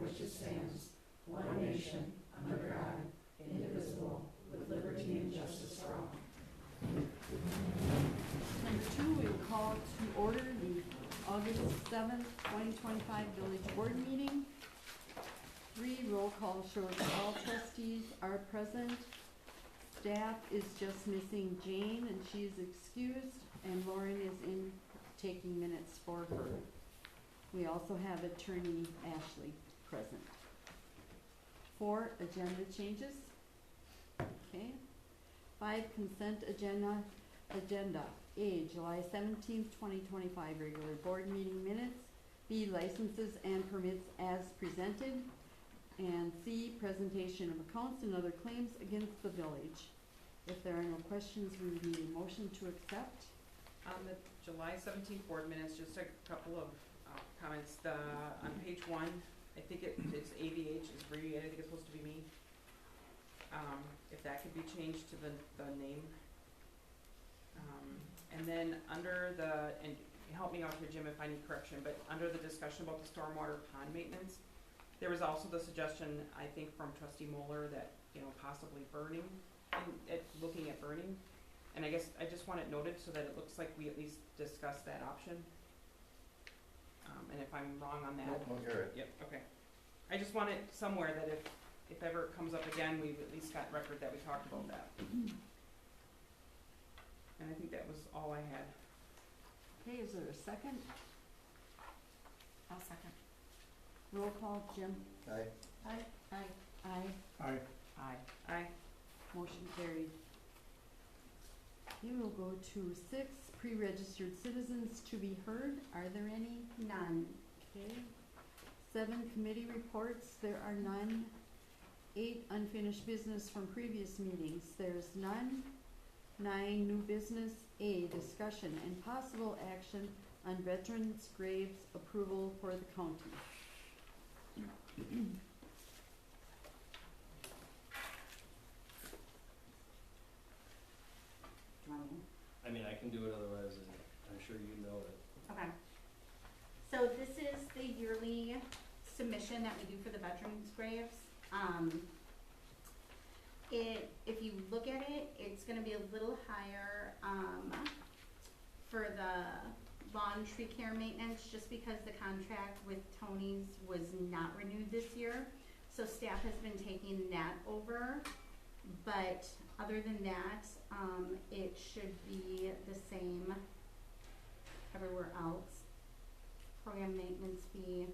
which it stands, one nation, under God, indivisible, with liberty and justice for all. Number 2, we will call to order the August 7th, 2025 Village Board meeting. 3, roll call shows all trustees are present. Staff is just missing Jane, and she is excused, and Lauren is in taking minutes for her. We also have attorney Ashley present. 4, agenda changes. Okay. 5, consent agenda. A, July 17th, 2025 regular board meeting minutes. B, licenses and permits as presented. And C, presentation of accounts and other claims against the village. If there are no questions, we would need a motion to accept. On the July 17th board minutes, just a couple of comments. On page 1, I think it's AVH is Bree. I think it's supposed to be me. If that could be changed to the name. And then under the, and help me out here, Jim, if I need correction, but under the discussion about the stormwater pond maintenance, there was also the suggestion, I think, from Trustee Moeller that, possibly burning, looking at burning. And I guess I just want it noted so that it looks like we at least discuss that option. And if I'm wrong on that. Nope, you're right. Yep, okay. I just want it somewhere that if ever it comes up again, we've at least got record that we talked about that. And I think that was all I had. Okay, is there a second? I'll second. Roll call, Jim. Aye. Aye. Aye. Aye. Aye. Aye. Aye. Motion carried. We will go to 6, pre-registered citizens to be heard. Are there any? None. Okay. 7, committee reports. There are none. 8, unfinished business from previous meetings. There's none. 9, new business. A, discussion and possible action on veterans' graves approval for the county. I mean, I can do it, otherwise I'm sure you know it. Okay. So this is the yearly submission that we do for the veterans' graves. If you look at it, it's gonna be a little higher, for the lawn tree care maintenance, just because the contract with Tony's was not renewed this year. So staff has been taking that over, but other than that, it should be the same everywhere else. Program maintenance fee.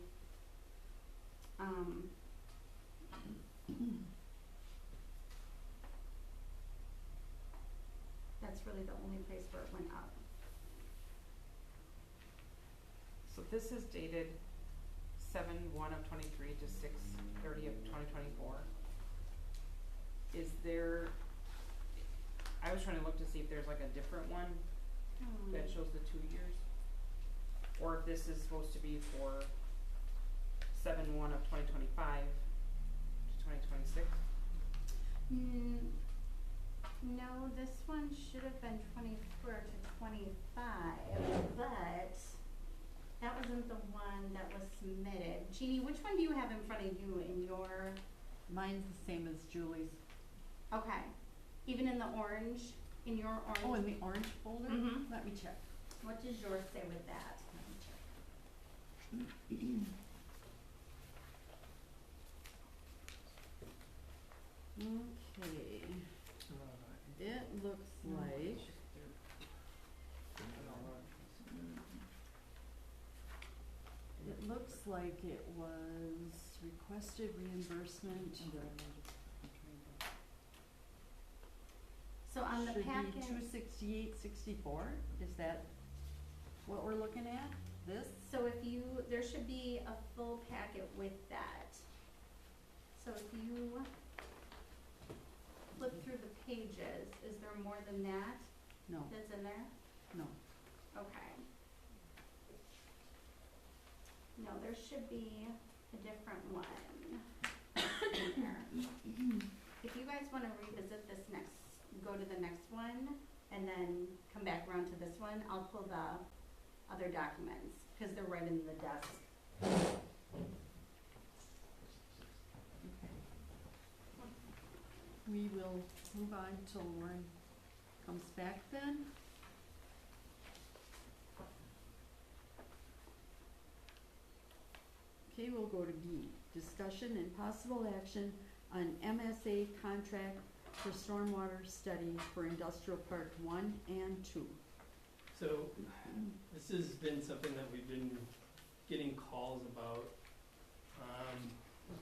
That's really the only place where it went up. So this is dated 7/1/23 to 6/30/2024. Is there, I was trying to look to see if there's like a different one that shows the 2 years, or if this is supposed to be for 7/1/2025 to 2026. No, this one should have been 24 to 25, but that wasn't the one that was submitted. Jeannie, which one do you have in front of you in your? Mine's the same as Julie's. Okay, even in the orange, in your orange? Oh, in the orange folder? Mhm. Let me check. What does yours say with that? Let me check. Okay. It looks like it was requested reimbursement. So on the packet. Should be $268.64. Is that what we're looking at? This? So if you, there should be a full packet with that. So if you flip through the pages, is there more than that No. that's in there? No. Okay. No, there should be a different one in there. If you guys wanna revisit this next, go to the next one, and then come back around to this one, I'll pull the other documents, cause they're right in the desk. we will move on till Lauren comes back then. Okay, we'll go to B, discussion and possible action on MSA contract for stormwater study for Industrial Park 1 and 2. So, this has been something that we've been getting calls about.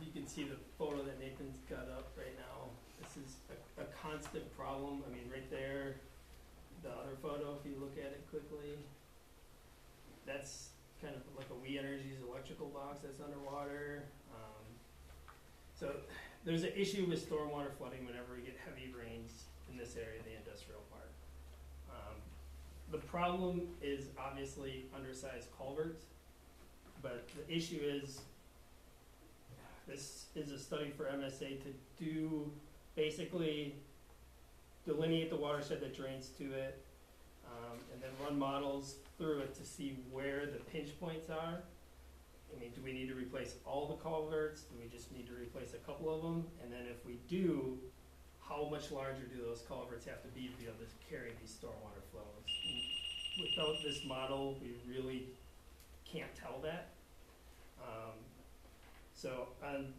You can see the photo that Nathan's got up right now. This is a constant problem. I mean, right there, the other photo, if you look at it quickly, that's kind of like a We Energies electrical box that's underwater. So there's an issue with stormwater flooding whenever we get heavy rains in this area of the industrial park. The problem is obviously undersized culverts, but the issue is this is a study for MSA to do, basically delineate the watershed that drains to it, and then run models through it to see where the pinch points are. I mean, do we need to replace all the culverts? Do we just need to replace a couple of them? And then if we do, how much larger do those culverts have to be able to carry these stormwater flows? Without this model, we really can't tell that. So on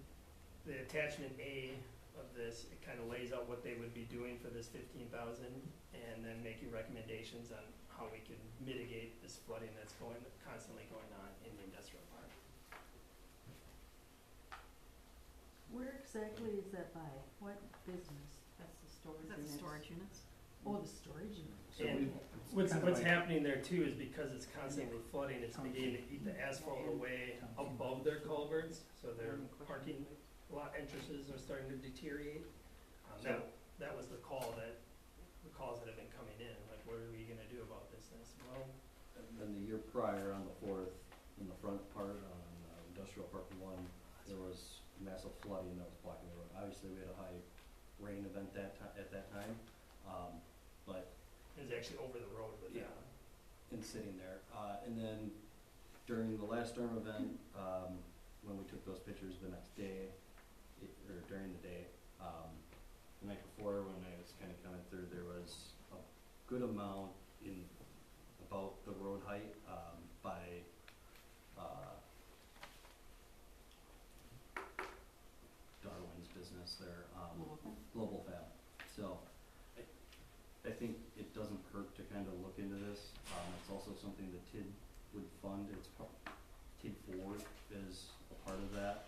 the attachment A of this, it kind of lays out what they would be doing for this 15,000, and then making recommendations on how we can mitigate this flooding that's constantly going on in the industrial park. Where exactly is that by? What business? That's the storage Is that the units. storage units? Oh, the storage unit. So And we- what's happening there too is because it's constantly flooding, it's beginning to eat the asphalt away above their culverts, so their parking lot entrances are starting to deteriorate. That was the calls that have been coming in, like, what are we gonna do about this? And I said, well, And then the year prior, on the 4th, in the front part on Industrial Park 1, there was massive flooding that was blocking the road. Obviously, we had a high rain event at that time, but it was actually over the road with Yeah. that. in sitting there. And then during the last storm event, when we took those pictures the next day, or during the day, the night before when I was kind of coming through, there was a good amount in about the road height by Darwin's business there, Global Fab. So I think it doesn't hurt to kind of look into this. It's also something that TID would fund. TID Forward is a part of that,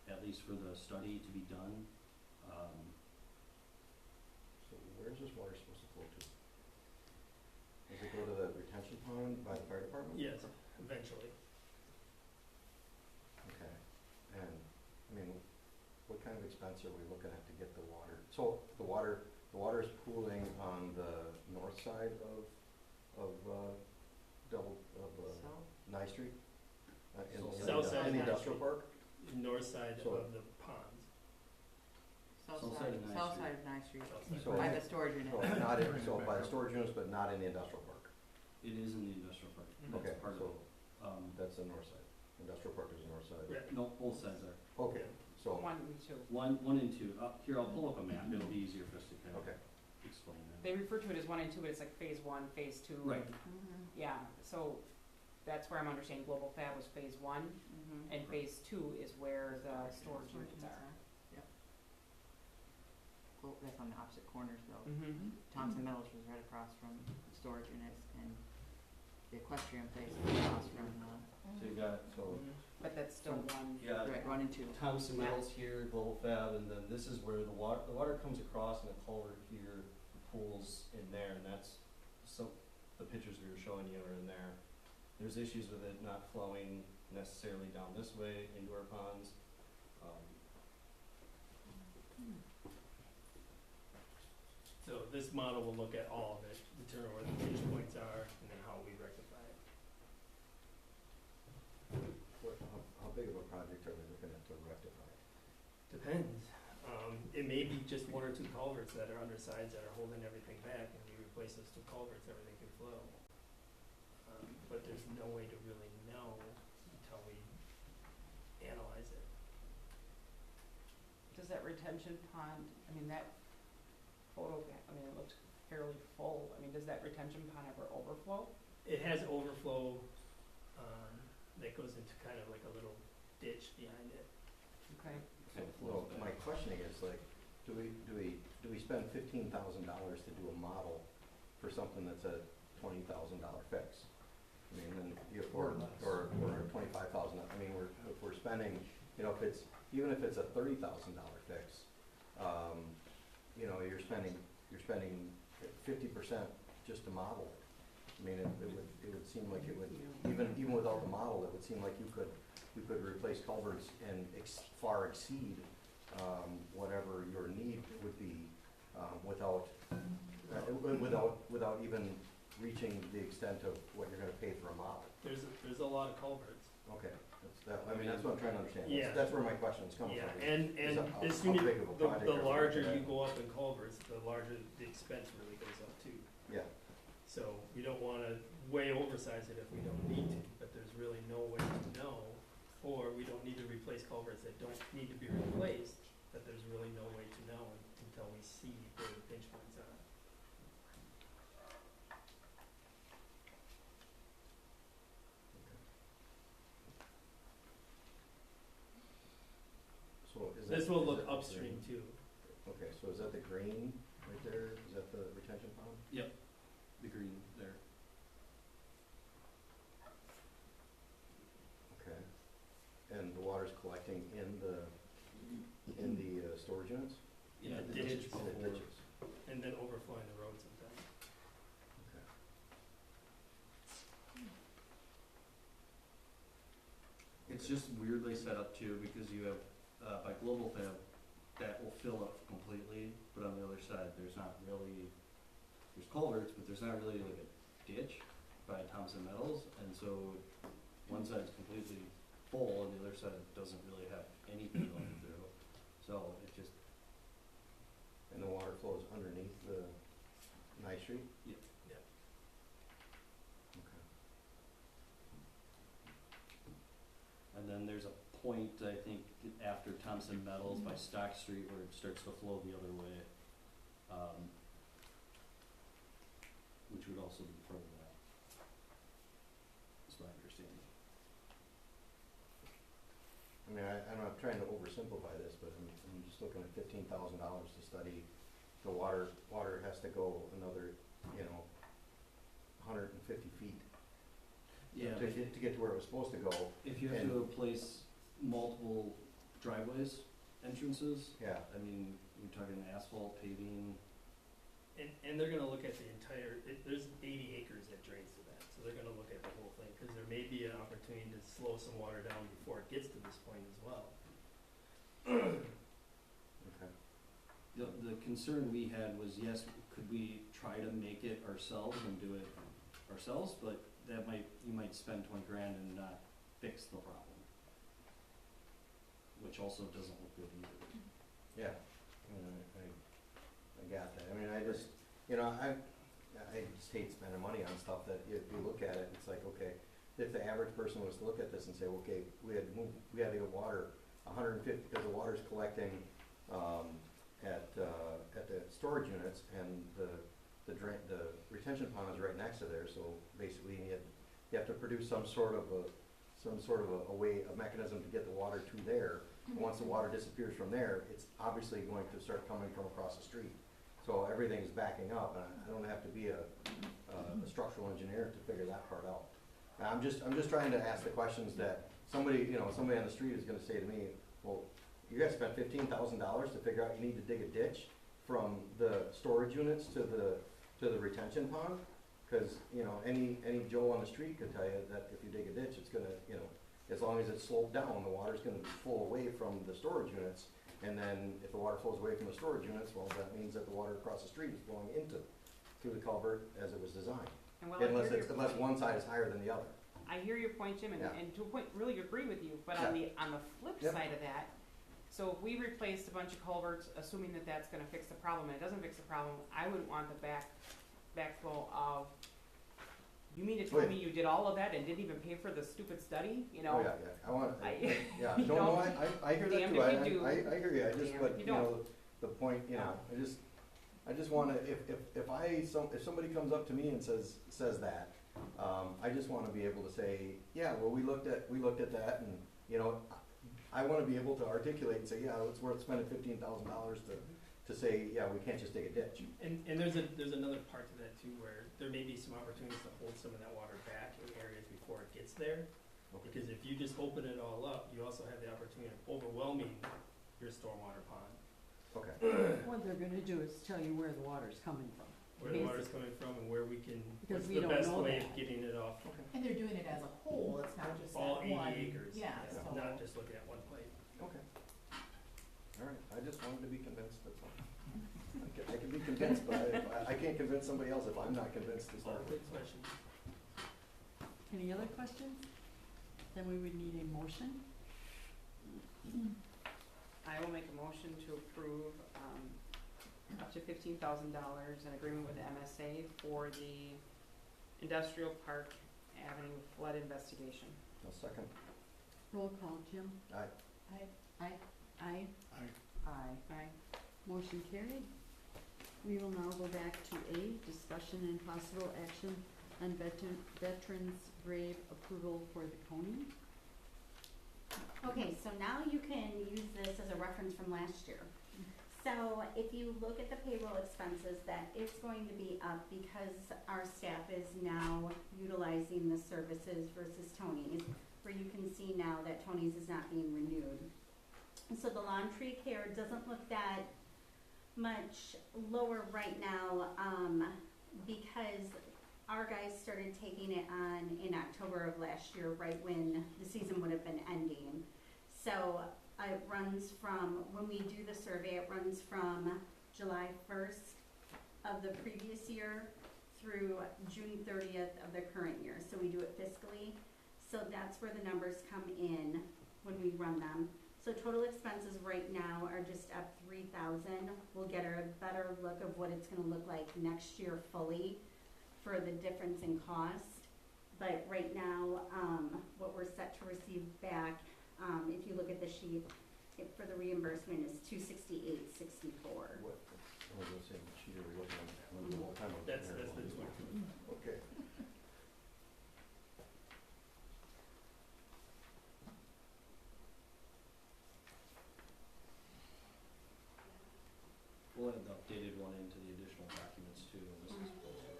at least for the study to be done. So where's this water supposed to flow to? Does it go to the retention pond by the fire department? Yes, eventually. Okay, and, I mean, what kind of expense are we looking at to get the water? So the water is pooling on the north side of Nye Street? South side In the of Nye industrial Street. park? North side So- of the ponds. South side of Nye South Street. side of Nye Street, South side. So- by the storage unit. So not in, so by the storage units, but not in the industrial park? It is in the industrial park. Mhm. Okay, That's part of so it. that's the north side. Industrial park is the north side. Right. No, both sides are. Okay, so, 1 and 2. One and two. Here, I'll pull up a map. It'll be easier for us to kind of okay. explain that. They refer to it as 1 and 2, but it's like phase 1, phase 2. Right. Yeah, so that's where I'm understanding Global Fab was phase 1, and phase 2 is where the storage units are. Well, that's on the opposite corners though. Mm-hmm. Thompson Meadows was right across from the storage units, and the equestrian place was across from, So you got, So, But that's still one. yeah, right, 1 and 2. Thompson Metals here, Global Fab, and then this is where the water comes across in a culvert here, the pools in there, and that's the pictures we were showing you are in there. There's issues with it not flowing necessarily down this way into our ponds. So this model will look at all of it, determine where the pinch points are, and then how we rectify it. how big of a project are we looking at to rectify? Depends. It may be just 1 or 2 culverts that are undersides that are holding everything back, and we replace those 2 culverts, everything can flow. But there's no way to really know until we analyze it. Does does that retention pond, I mean, that photo, I mean, it looks fairly full. I mean, does that retention pond ever overflow? It has overflow, that goes into kind of like a little ditch behind it. Okay. So it Well, flows my back. questioning is like, do we spend $15,000 to do a model for something that's a $20,000 fix? I mean, then or $25,000. I mean, if we're spending, you know, even if it's a $30,000 fix, you know, you're spending 50% just to model it. I mean, it would seem like it would, even without the model, it would seem like you could replace culverts and far exceed whatever your need would be without even reaching the extent of what you're gonna pay for a model. There's a lot of culverts. Okay, that's what I'm trying to understand. Yeah. That's where my question's coming Yeah, from. and Is as how soon as, big of a project the are we larger looking you at? go up in culverts, the larger the expense really goes up too. Yeah, So we don't wanna way oversize it if we don't need to, but there's really no way to know. Or we don't need to replace culverts that don't need to be replaced, but there's really no way to know until we see where the pinch points are. so is This that- will is look that the upstream green? too. Okay, so is that the green right there? Is that the retention pond? The green there. Okay. And the water's collecting in the storage units? Yeah, the ditches. ditch In the before. ditches? And then overflowing the road sometimes. Okay. It's just weirdly set up too, because you have, by Global Fab, that will fill up completely, but on the other side, there's not really, there's culverts, but there's not really like a ditch by Thompson Metals, and so one side's completely full and the other side doesn't really have anything going through, so it just, And the water flows underneath the Ninth Street? Yep. Yep. Okay. and then there's a point, I think, after Thompson Metals by Stock Street where it starts to flow the other way, which would also be part of that. That's my understanding. I mean, I'm not trying to oversimplify this, but I'm just looking at $15,000 to study the water. Water has to go another, 150 feet to get to where it was supposed to go. If you have And- to replace multiple driveways, entrances, Yeah, I mean, you're talking asphalt, paving, And they're gonna look at the entire, there's 80 acres that drains to that, so they're gonna look at the whole thing, cause there may be an opportunity to slow some water down before it gets to this point as well. okay. the concern we had was, yes, could we try to make it ourselves and do it ourselves, but you might spend 20 grand and not fix the problem. Which also doesn't look good either. Yeah, I got that. I mean, I just, I just hate spending money on stuff that if you look at it, it's like, okay, if the average person was to look at this and say, okay, we had to get water 150, because the water's collecting, at the storage units, and the retention pond is right next to there, so basically you have to produce some sort of a mechanism to get the water to there. And once the water disappears from there, it's obviously going to start coming from across the street. So everything's backing up, and I don't have to be a structural engineer to figure that part out. And I'm just trying to ask the questions that somebody on the street is gonna say to me, well, you guys spent $15,000 to figure out you need to dig a ditch from the storage units to the retention pond? Cause, any Joe on the street could tell you that if you dig a ditch, it's gonna, as long as it's sloped down, the water's gonna flow away from the storage units. And then if the water flows away from the storage units, well, that means that the water across the street is flowing through the culvert as it was designed. And while Unless one side is higher than the other. I hear your point, Jim, Yeah. and to a point, really agree with you, but Yeah. on the flip Yep. side of that, so if we replaced a bunch of culverts, assuming that that's gonna fix the problem, and it doesn't fix the problem, I wouldn't want the backflow of You mean to Oh, tell yeah. me you did all of that and didn't even pay for the stupid study, you know? Oh, yeah, I want, yeah, you no, know, I hear that damned too, if you do, I hear you, I just, damned but, if you you know, the point, you know, I just wanna, if somebody comes up to me and says that, I just wanna be able to say, yeah, well, we looked at that, and, you know, I wanna be able to articulate and say, yeah, it's worth spending $15,000 to say, yeah, we can't just dig a ditch. And there's another part to that too, where there may be some opportunities to hold some of that water back in areas before it gets there. Okay. Because if you just open it all up, you also have the opportunity of overwhelming your stormwater pond, Okay, What they're gonna do is tell you where the water's coming from. where the water's coming from and where we can, Because what's we the don't best know way that. of getting it off. And they're doing it as a whole, it's not just All that 80 one. acres. Yeah, so. Not just looking at one pipe. okay. All right, I just wanted to be convinced, that's all. I can be convinced, but I can't convince somebody else if I'm not convinced to start with. Good question. Any other questions? Then we would need a motion. I will make a motion to approve, up to $15,000 in agreement with MSA for the Industrial Park Avenue flood investigation. A second. Roll call, Jim? Aye. Aye. Aye. Aye. Motion carried. We will now go back to A, discussion and possible action on veterans grave approval for the county. Okay, so now you can use this as a reference from last year. So if you look at the payroll expenses, that is going to be up because our staff is now utilizing the services versus Tony's, where you can see now that Tony's is not being renewed. And so the lawn tree care doesn't look that much lower right now, because our guys started taking it on in October of last year, right when the season would have been ending. So it runs from, when we do the survey, it runs from July 1st of the previous year through June 30th of the current year. So we do it fiscally. So that's where the numbers come in when we run them. So total expenses right now are just up 3,000. We'll get a better look of what it's gonna look like next year fully for the difference in cost. But right now, what we're set to receive back, if you look at the sheet, for the reimbursement is $268.64. What, I was gonna say, what sheet are we looking at? The whole time I was That's there. the 20. Okay. We'll add the updated one into the additional documents too, this is closer.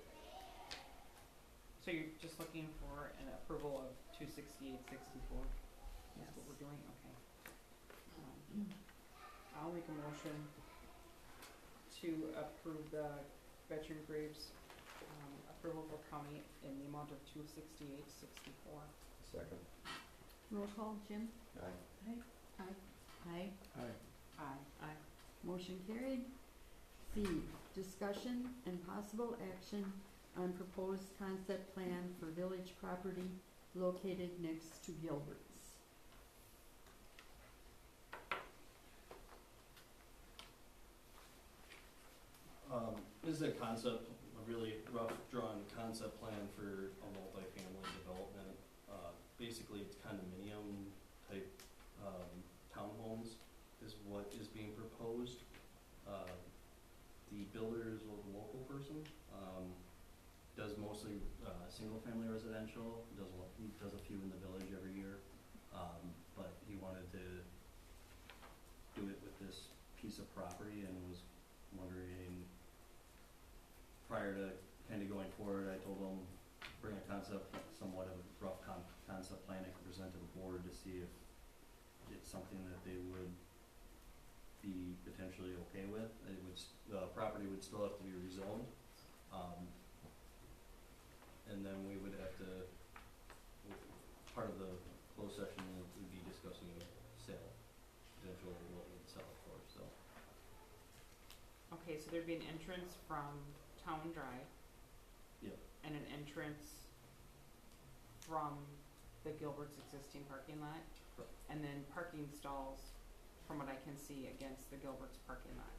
So you're just looking for an approval of $268.64? That's what we're doing, okay. I'll make a motion to approve the veteran graves, approval for county in the amount of $268.64. Second. Roll call, Jim? Aye. Aye. Aye. Motion carried. C, discussion and possible action on proposed concept plan for village property located next to Gilbert's. This is a concept, a really rough drawn concept plan for a multifamily development. Basically, it's condominium type, townhomes is what is being proposed. The builder is a local person, does mostly, single-family residential, he does a few in the village every year. But he wanted to do it with this piece of property and was wondering, prior to kind of going forward, I told him, bring a concept, somewhat of a rough concept plan I could present to the board to see if it's something that they would be potentially okay with. It would, the property would still have to be rezoned. And then we would have to, part of the closed session, we'd be discussing a sale, potential, what we'd sell it for, so. Okay, so there'd be an entrance from Town Drive. Yep. And an entrance from the Gilbert's existing parking lot. Correct. And then parking stalls, from what I can see, against the Gilbert's parking lot.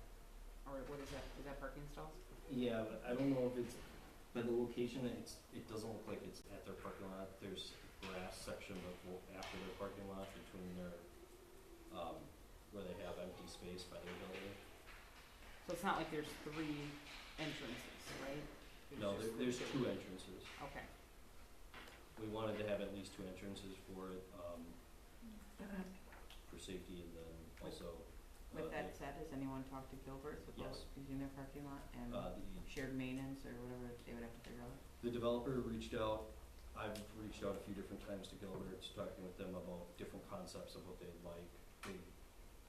Or what is that parking stalls? Yeah, but I don't know if it's, by the location, it doesn't look like it's space by their building. So it's not like there's 3 entrances, right? No, just there's 2. 2 entrances. Okay. We wanted to have at least 2 entrances for it, for safety, and then also, With that said, has anyone talked to Gilbert's about Yes. using their parking lot and the shared maintenance or whatever they would have to figure out? The developer reached out, I've reached out a few different times to Gilbert's, talking with them about different concepts of what they'd like. They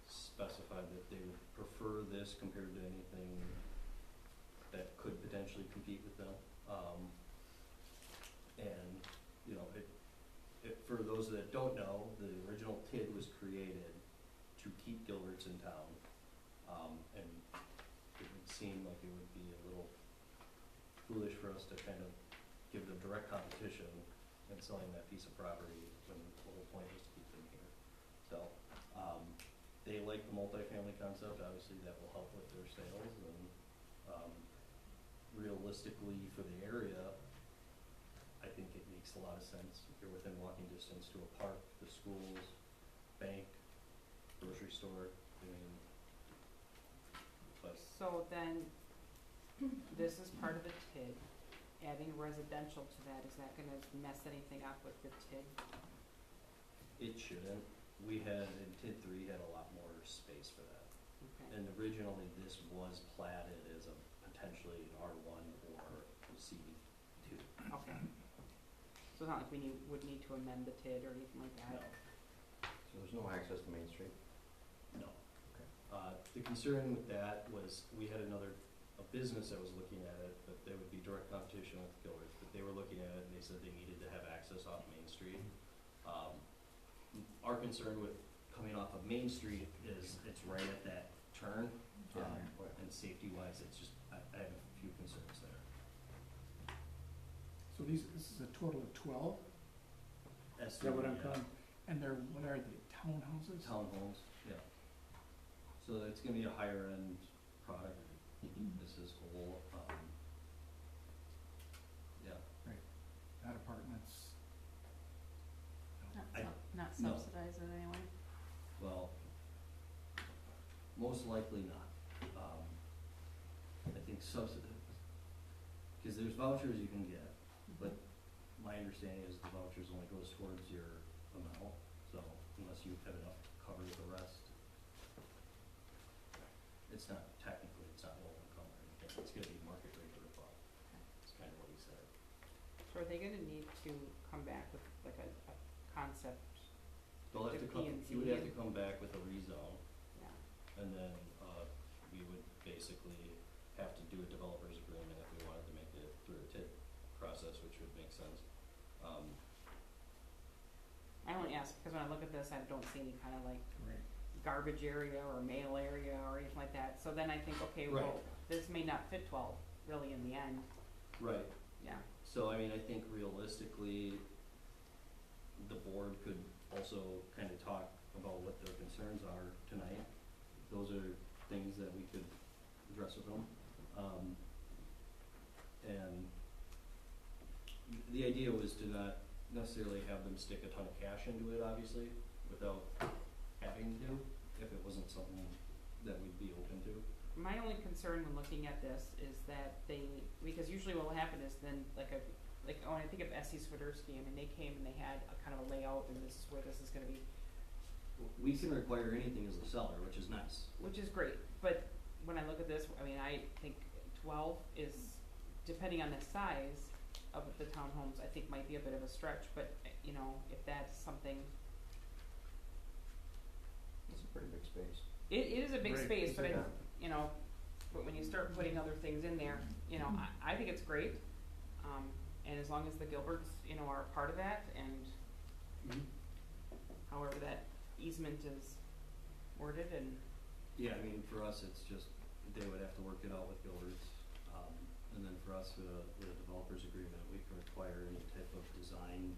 specified that they would prefer this compared to anything that could potentially compete with them. And, you know, for those that don't know, the original TID was created to keep Gilbert's in town. And it would seem like it would be a little foolish for us to kind of give them direct competition and selling that piece of property when the whole point was to keep them here. So, they like the multifamily concept, obviously that will help with their sales, and, realistically for the area, I think it makes a lot of sense. You're within walking distance to a park, the schools, bank, grocery store, I mean, but So then, this is part of the TID. Adding residential to that, is that gonna mess anything up with the TID? it shouldn't. We had, in TID 3, had a lot more space for that. Okay. And originally, this was platted as a potentially an R1 or a C2. Okay. So it's not like we would need to amend the TID or anything like No, that? So there's no access to Main Street? no. Okay. The concern with that was we had a business that was looking at it, but there would be direct competition with Gilbert's, but they were looking at it and they said they needed to have access off Main Street. Our concern with coming off of Main Street is it's right at that turn. Yeah. And safety-wise, it's just, I have a few concerns there. So this is a total of 12? Is that what I'm calling? And they're, what are they, townhouses? Townhomes, yeah. So it's gonna be a higher end product. This is whole, yeah. Not apartments? Not no. subsidized in any way? Well, most likely not. I think because there's vouchers you can get, but my understanding is the vouchers only goes towards your amount, so unless you have enough to cover the rest, it's not low income or anything, it's gonna be market rate or above. That's kind of what he said. So are they gonna need to come back with like a concept? They'll have The to come, P&Z. he would have to come back with a rezone, Yeah. and then, we would basically have to do a developer's agreement if we wanted to make it through a TID process, which would make sense. I only ask because when I look at this, I don't see any kind of like Right. garbage area or mail area or anything like that. So then I think, okay, well, Right. this may not fit 12 really in the end. Right, Yeah. so I mean, I think realistically, the board could also kind of talk about what their concerns are tonight. Those are things that we could address with them. And the idea was to not necessarily have them stick a ton of cash into it, obviously, without having to, if it wasn't something that we'd be open to. My only concern when looking at this is that because usually what will happen is then when I think of S.C. Swiderski, I mean, they came and they had a kind of a layout and this is where this is gonna be, We can require anything as a seller, which is nice. which is great. But when I look at this, I mean, I think 12 is, depending on the size of the townhomes, I think might be a bit of a stretch, but, you know, if that's something, It's a pretty big space. it is a big Right, space, but yeah. you know, but when you start putting other things in there, you know, I think it's great. And as long as the Gilberts, you know, are a part of that and however that easement is worded and, Yeah, I mean, for us, it's just, they would have to work it out with Gilbert's. And then for us, with a developer's agreement, we can require any type of design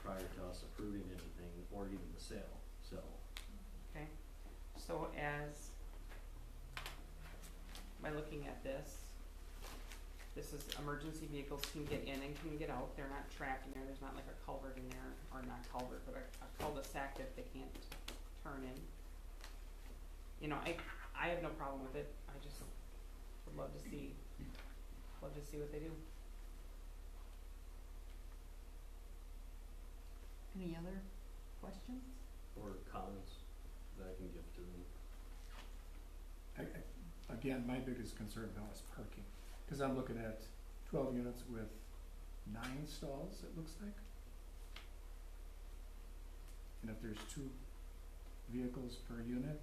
prior to us approving anything or even the sale, so. okay. So by looking at this is emergency vehicles can get in and can get out. They're not trapped in there. There's not like a culvert in there, or not culvert, but a cul-de-sac that they can't turn in. you know, I have no problem with it, I just would love to see what they do. Any other questions? Or comments that I can give to them. Again, my biggest concern now is parking, cause I'm looking at 12 units with 9 stalls, it looks like. And if there's 2 vehicles per unit,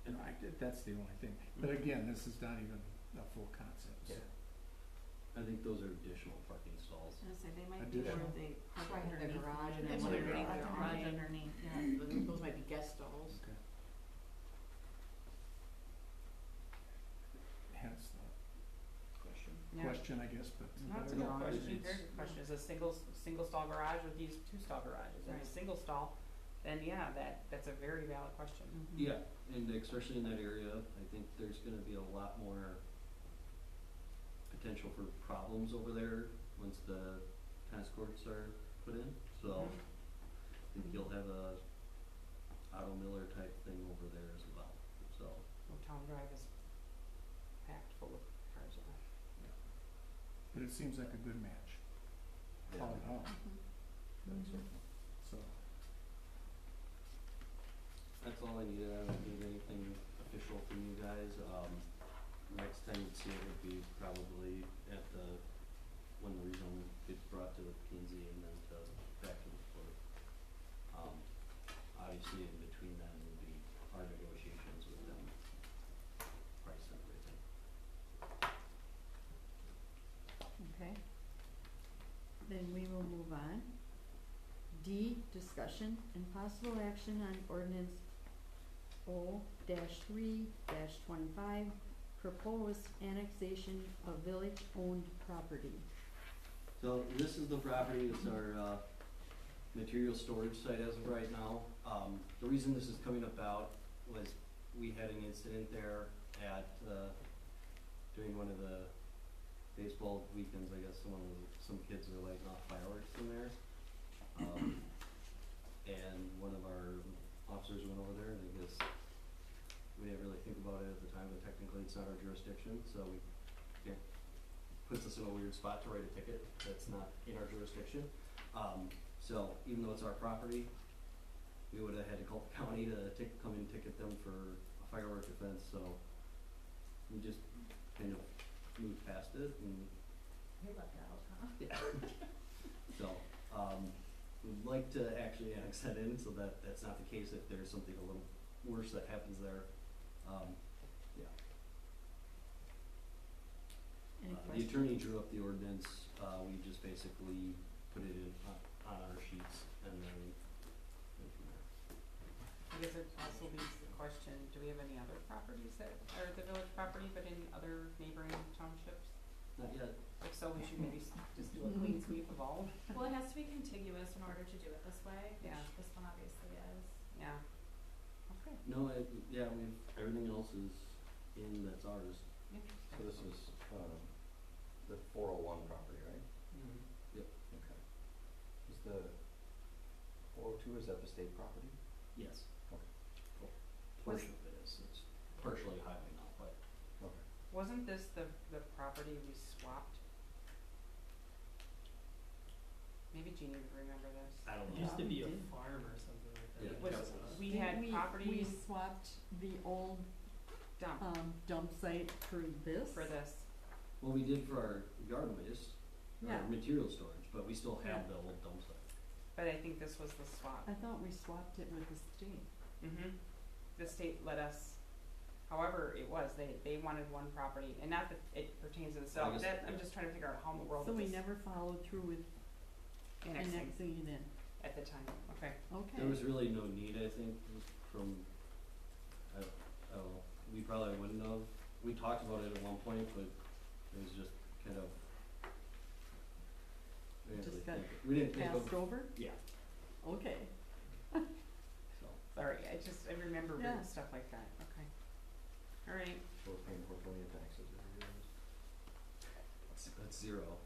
and that's the only thing. But again, this is not even a full concept, so. Yeah. I think those are additional parking stalls. I was gonna say, they might be where Additional. they park Right, have their underneath. garage and It's then underneath their their garage garage underneath, yeah, those might be guest stalls. Okay. Hence the Yeah. question, I guess, but. No, it's a No, good question, it's- very good question, is a single stall garage or these 2-stall garages, and a Right. single stall, then yeah, that's a very valid question. Yeah, and especially in that area, I think there's gonna be a lot more potential for problems over there once the tennis courts are put in, so I think you'll have a Otto Miller type thing over there as well, so. Town Drive is packed full of cars now. But it seems like a good match, Yeah. all in all, That's it. so. That's all I needed, I don't need anything official from you guys, next time you'd see it would be probably at when the rezone gets brought to the P and Z and then back to the court. Obviously in between then would be our negotiations with them, price and everything. Okay. Then we will move on. D, discussion and possible action on ordinance O-3-25, proposed annexation of village-owned property. So this is the property, it's our, material storage site as of right now. The reason this is coming about was we had an incident there at, during one of the baseball weekends, I guess, some kids were lighting off fireworks in there. And one of our officers went over there and I guess we didn't really think about it at the time, but technically it's not our jurisdiction, so puts us in a weird spot to write a ticket that's not in our jurisdiction. So even though it's our property, we would have had to call the county to come and ticket them for a firework offense, so we just kind of moved past it and. You lucked out, huh? Yeah. So, we'd like to actually annex that in so that that's not the case if there's something a little worse that happens there. Yeah. Any The questions? attorney drew up the ordinance, we just basically put it in on our sheets and then went from there. I guess it also leaves the question, do we have any other properties that are the village property but in other neighboring townships? Not yet. If so, we should maybe just do a clean sweep of all. Well, it has to be contiguous in order to do it this way, which Yeah. this one obviously is. Yeah. Okay. No, everything else is in that's ours. So this is, the 401 property, right? Yep. Okay. Is the 402, is that the state property? Yes. Okay. Portion of it is, it's partially highway now, but Okay. Wasn't this the property we swapped? Maybe Jeannie would remember this. I don't It know. used to be a we did. farm or something like that. Yeah. Was, Yep. we had We properties swapped the old, dump dump site for this. for this. Well, we did for our yard waste, Yeah. our material storage, but we still have Yeah. the old dump site. But I think this was the swap. I thought we swapped it with the state. Mm-hmm. The state let us, however it was, they wanted one property, and not that it pertains to the I cell, guess- that, I'm just trying to figure out how in the world So it we was never followed through with annexing annexing it in. at the time, okay. Okay. There was really no need, I think, from, I don't know, we probably wouldn't have, we talked about it at one point, but it was just kind of, we didn't Just really got think, we didn't think of, Passed over? yeah, Okay. so. Sorry, I remember Yeah. weird stuff like that, okay. Alright, So we're paying Hortonville taxes every year. That's zero.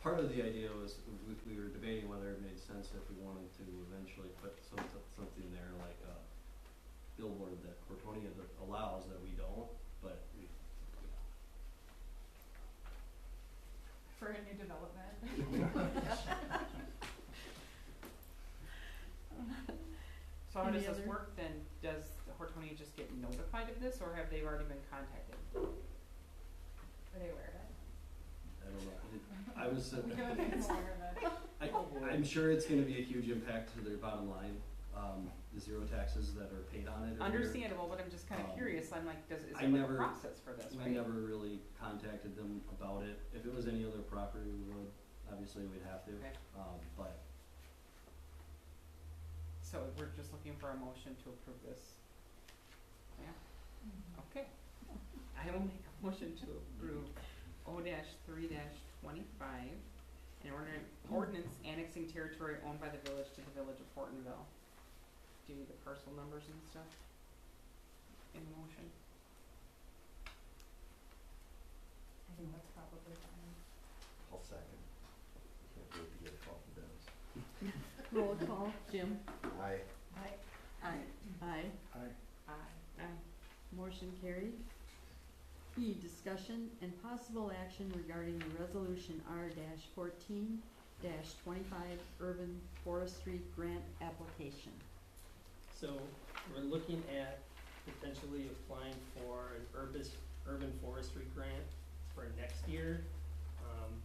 Part of the idea was, we were debating whether it made sense if we wanted to eventually put something there like billboard that Hortonia allows that we don't, but we, For a new development. So how Any does this other- work then? Does Hortonia just get notified of this, or have they already been contacted? Are they aware of it? I don't know. I was, We don't think it's aware of it. I'm sure it's gonna be a huge impact to their bottom line, the zero taxes that are paid on it. every year. Understandable, but I'm just kinda curious, I'm like, is I there like a never- process for this, We right? never really contacted them about it. If it was any other property, we would, obviously we'd have to, Okay. but So we're just looking for a motion to approve this. Yeah, okay. I will make a motion to approve O-3-25, an ordinance annexing territory owned by the village to the village of Hortonville. Do you need the parcel numbers and stuff in the motion? I think that's probably fine. I'll second. Can't wait to get a call from Dennis. Roll call, Jim? Aye. Aye. Aye. Aye. Aye. Aye. Motion carried. E, discussion and possible action regarding the resolution R-14-25 urban forestry grant application. So we're looking at potentially applying for an urban forestry grant for next year.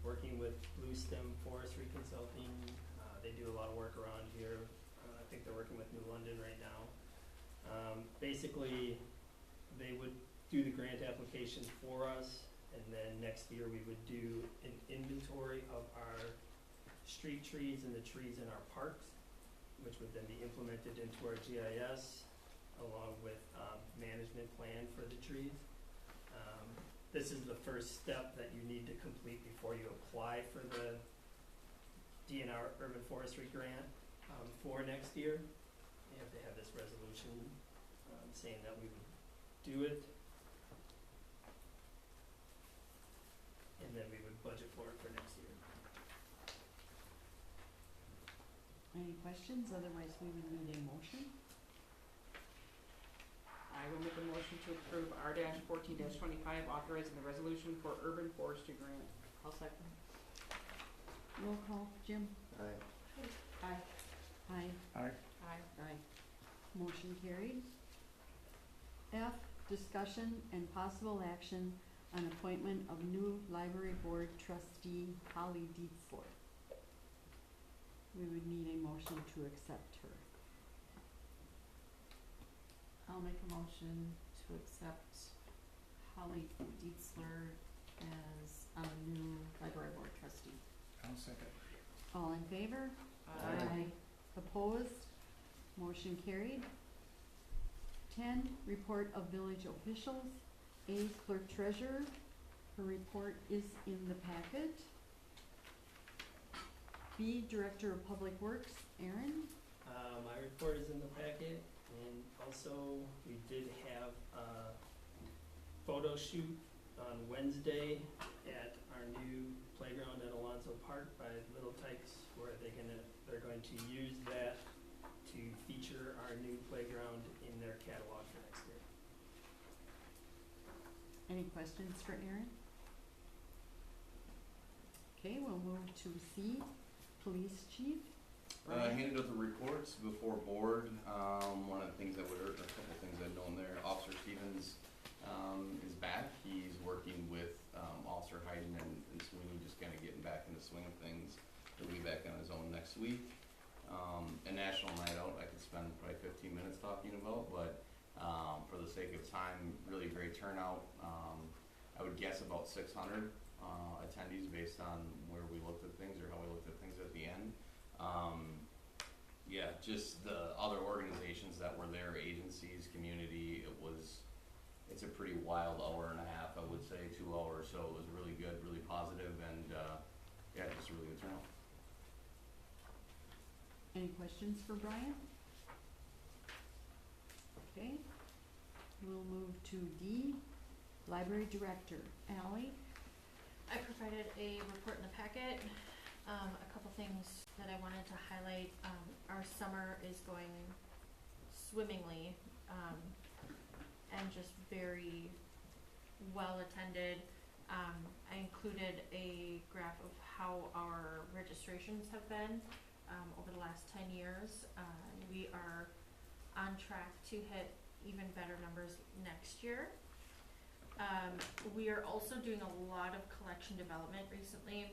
Working with Blue Stem Forestry Consulting, they do a lot of work around here. I think they're working with New London right now. Basically, they would do the grant application for us, and then next year we would do an inventory of our street trees and the trees in our parks, which would then be implemented into our GIS along with management plan for the trees. This is the first step that you need to complete before you apply for the DNR Urban Forestry Grant for next year. You have to have this resolution saying that we would do it, and then we would budget for it for next year. Any questions? Otherwise, we would need a motion. I will make a motion to approve R-14-25, authorizing the resolution for urban forestry grant. I'll second. Roll call, Jim? Aye. Aye. Aye. Aye. Aye. Aye. Motion carried. F, discussion and possible action on appointment of new library board trustee Holly Dietzler. We would need a motion to accept her. I'll make a motion to accept Holly Dietzler as a new library board trustee. I'll second. All in favor? Aye. Opposed? Motion carried. 10, report of village officials. A, clerk treasurer. Her report is in the packet. B, director of public works, Aaron. My report is in the packet, and also we did have a photo shoot on Wednesday at our new playground at Alonso Park by Little Tykes, where they're going to use that to feature our new playground in their catalog for next year. Any questions for Aaron? Okay, we'll move to C, police chief. I handed out the reports before board. One of the things that would hurt, a couple of things I'd known there, Officer Stevens is back. He's working with Officer Hayden and Sweeney, just kind of getting back in the swing of things. He'll be back on his own next week. A national night out I could spend probably 15 minutes talking about, but for the sake of time, really great turnout. I would guess about 600 attendees based on where we looked at things or how we looked at things at the end. Yeah, just the other organizations that were there, agencies, community, it's a pretty wild hour and a half, I would say, 2 hours, so it was really good, really positive, and yeah, just a really good turnout. Any questions for Brian? Okay, we'll move to D, library director, Ally. I provided a report in the packet. A couple things that I wanted to highlight. Our summer is going swimmingly. and just very well attended. I included a graph of how our registrations have been over the last 10 years. We are on track to hit even better numbers next year. We are also doing a lot of collection development recently,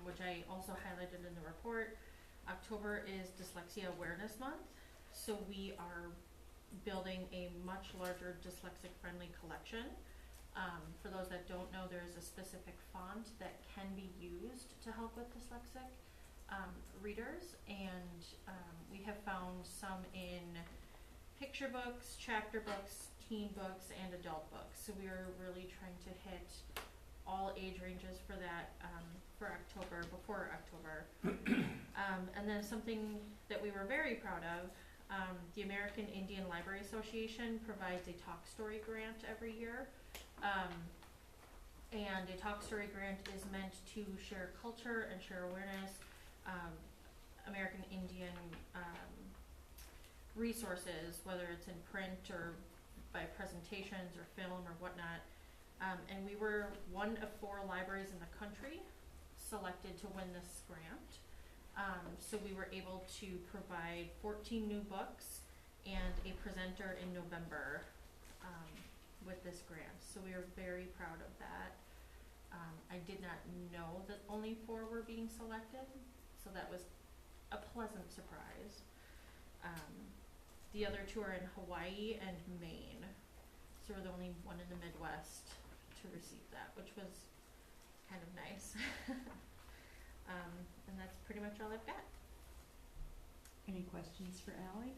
which I also highlighted in the report. October is Dyslexia Awareness Month, so we are building a much larger dyslexic-friendly collection. For those that don't know, there is a specific font that can be used to help with dyslexic readers, and we have found some in picture books, chapter books, teen books, and adult books. So we are really trying to hit all age ranges for that for October, before October. And then something that we were very proud of, the American Indian Library Association provides a Talk Story grant every year. And a Talk Story grant is meant to share culture and share awareness, American Indian resources, whether it's in print or by presentations or film or whatnot. And we were one of 4 libraries in the country selected to win this grant. So we were able to provide 14 new books and a presenter in November with this grant. So we are very proud of that. I did not know that only 4 were being selected, so that was a pleasant surprise. The other 2 are in Hawaii and Maine, so we're the only one in the Midwest to receive that, which was kind of nice. And that's pretty much all I've got. Any questions for Ally?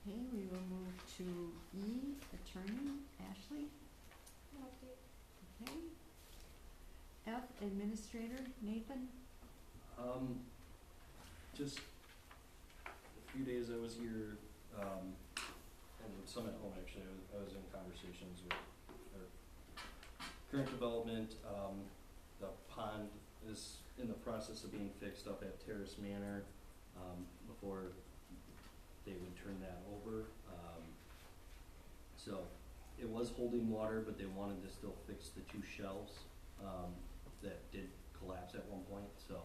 Okay, we will move to E, Attorney, Ashley. Okay. F, Administrator, Nathan. Just a few days I was here, and some at home actually, I was in conversations with our current development. The pond is in the process of being fixed up at Terrace Manor, before they would turn that over. So it was holding water, but they wanted to still fix the 2 shelves that did collapse at one point. So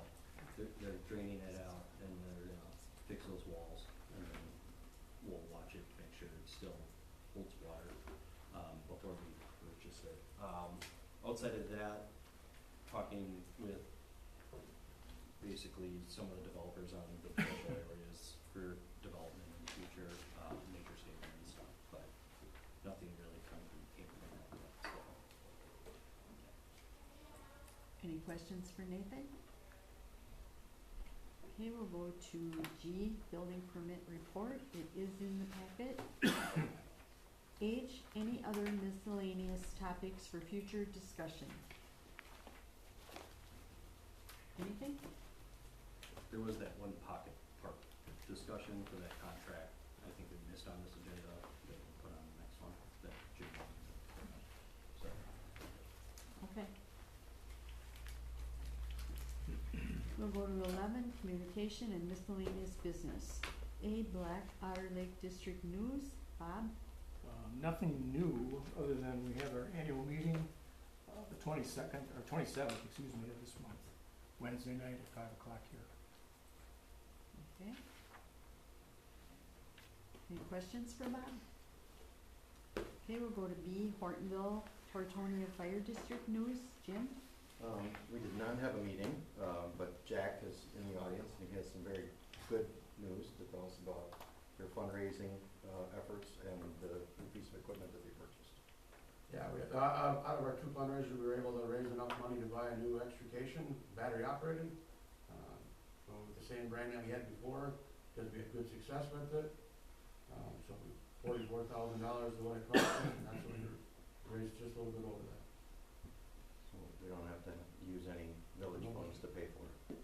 they're draining it out, and they're gonna fix those walls, and then we'll watch it, make sure it still holds water before we purchase it. Outside of that, talking with basically some of the developers on the potential areas for development in the future, nature statement and stuff, but nothing really concrete came from that yet, so. Any questions for Nathan? Okay, we'll go to G, Building Permit Report. It is in the packet. H, any other miscellaneous topics for future discussion? Anything? There was that one pocket park discussion for that contract, I think we missed on this agenda, that we'll put on the next one, that Jim wanted to, so. Okay. We'll go to 11, Communication and Miscellaneous Business. A, Black Otter Lake District News. Bob? Nothing new, other than we have our annual meeting, the 22nd, or 27th, excuse me, of this month, Wednesday night at 5 o'clock here. Okay. Any questions for Bob? Okay, we'll go to B, Hortonville, Hortonia Fire District News. Jim? We did not have a meeting, but Jack is in the audience, and he has some very good news to tell us about their fundraising efforts and the new piece of equipment that they purchased. Yeah, out of our 2 fundraisers, we were able to raise enough money to buy a new extrication, battery operated. So with the same brand that we had before, because we had good success with it. So $44,000 is what it cost us, and that's what we raised, just a little bit over that. So we don't have to use any village funds to pay for it.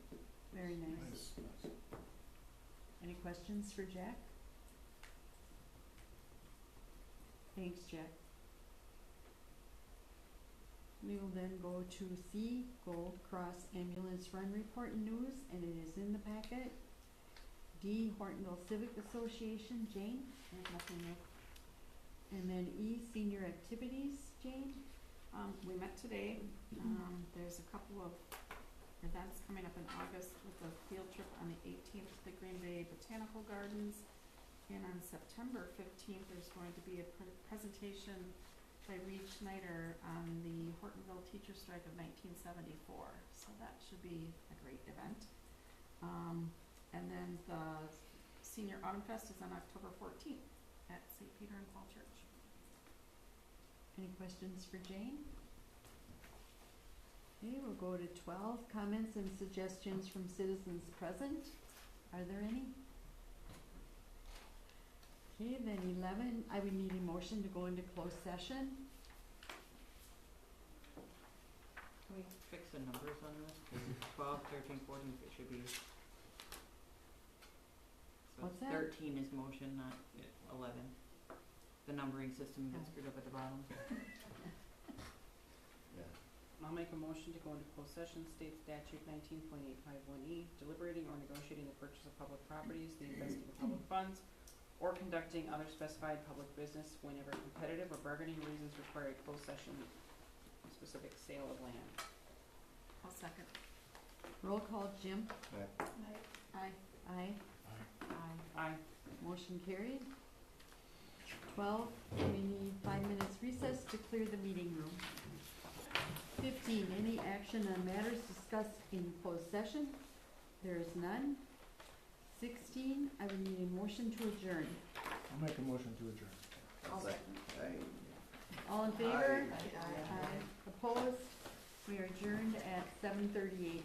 Very nice. Any questions for Jack? Thanks, Jack. We will then go to C, Gold Cross Ambulance Run Report and News, and it is in the packet. D, Hortonville Civic Association, Jane. There's nothing new. And then E, senior activities, Jane. We met today. There's a couple of events coming up in August with a field trip on the 18th to the Green Bay Botanical Gardens. And on September 15th, there's going to be a presentation by Reed Schneider on the Hortonville teacher strike of 1974. So that should be a great event. And then the Senior Autumn Fest is on October 14th at St. Peter and Paul Church. Any questions for Jane? Okay, we'll go to 12, comments and suggestions from citizens present. Are there any? Okay, then 11, I would need a motion to go into closed session. Can we fix the numbers on this? 12, 13, 14, it should be. So What's that? 13 is motion, not 11. The numbering system got screwed up at the bottom. I'll make a motion to go into closed session, state statute 19.851E, deliberating or negotiating the purchase of public properties, the investing of public funds, or conducting other specified public business whenever competitive or bargaining reasons require a closed session, specific sale of land. I'll second. Roll call, Jim. Aye. Aye. Aye. Aye. Motion carried. 12, we need 5 minutes recess to clear the meeting room. 15, any action on matters discussed in closed session? There is none. 16, I would need a motion to adjourn. I'll make a motion to adjourn. I'll second. All in favor? Aye. Opposed? We are adjourned at 7:38.